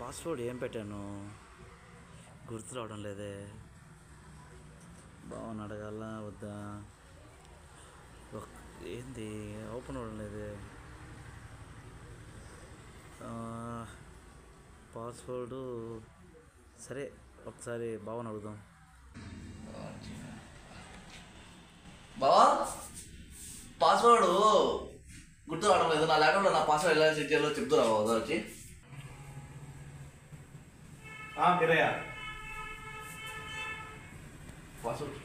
Password ఏం పెట్టాను గుర్తు రావడం లేదే. బావని అడగాల వద్దా? ఏంది ఓపెన్ అవ్వడం లేదే. పాస్వర్డు సరే ఒకసారి బావని అడుగుదాం. బావా పాస్వర్డ్ గుర్తు రావడం లేదు. నా ల్యాప్టాప్లో నా పాస్వర్డ్ ఎలా సెట్ చేయాలో చెప్తురా బాబా వచ్చి. పాస్వర్డ్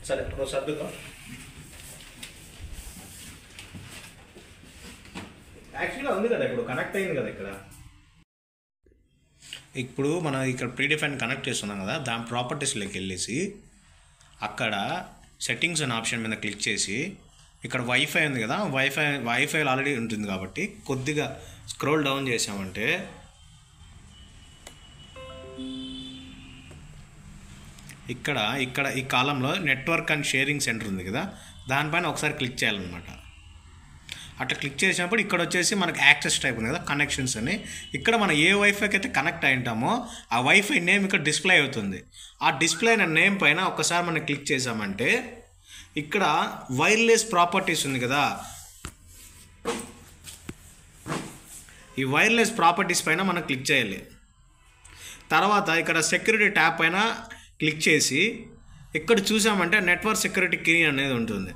సరే నువ్వు సర్దుకో. యాక్చువల్గా ఉంది కదా ఇప్పుడు కనెక్ట్ అయింది కదా. ఇప్పుడు మనం ఇక్కడ ప్రీడిఫైన్ కనెక్ట్ చేస్తున్నాం కదా, దాని ప్రాపర్టీస్లోకి వెళ్ళేసి అక్కడ సెట్టింగ్స్ అనే ఆప్షన్ మీద క్లిక్ చేసి ఇక్కడ వైఫై ఉంది కదా, వైఫై ఆల్రెడీ ఉంటుంది కాబట్టి కొద్దిగా స్క్రోల్ డౌన్ చేసామంటే ఇక్కడ ఇక్కడ ఈ కాలంలో నెట్వర్క్ అండ్ షేరింగ్ సెంటర్ ఉంది కదా, దానిపైన ఒకసారి క్లిక్ చేయాలన్నమాట. అట్లా క్లిక్ చేసినప్పుడు ఇక్కడ వచ్చేసి మనకు యాక్సెస్ టైప్ ఉంది కదా, కనెక్షన్స్ అని. ఇక్కడ మనం ఏ వైఫైకి అయితే కనెక్ట్ అయి ఉంటామో ఆ వైఫై నేమ్ ఇక్కడ డిస్ప్లే అవుతుంది. ఆ డిస్ప్లే అయిన నేమ్ పైన ఒకసారి మనం క్లిక్ చేసామంటే ఇక్కడ వైర్లెస్ ప్రాపర్టీస్ ఉంది కదా, ఈ వైర్లెస్ ప్రాపర్టీస్ పైన మనం క్లిక్ చేయాలి. తర్వాత ఇక్కడ సెక్యూరిటీ ట్యాబ్ పైన క్లిక్ చేసి ఇక్కడ చూసామంటే నెట్వర్క్ సెక్యూరిటీ కీ అనేది ఉంటుంది.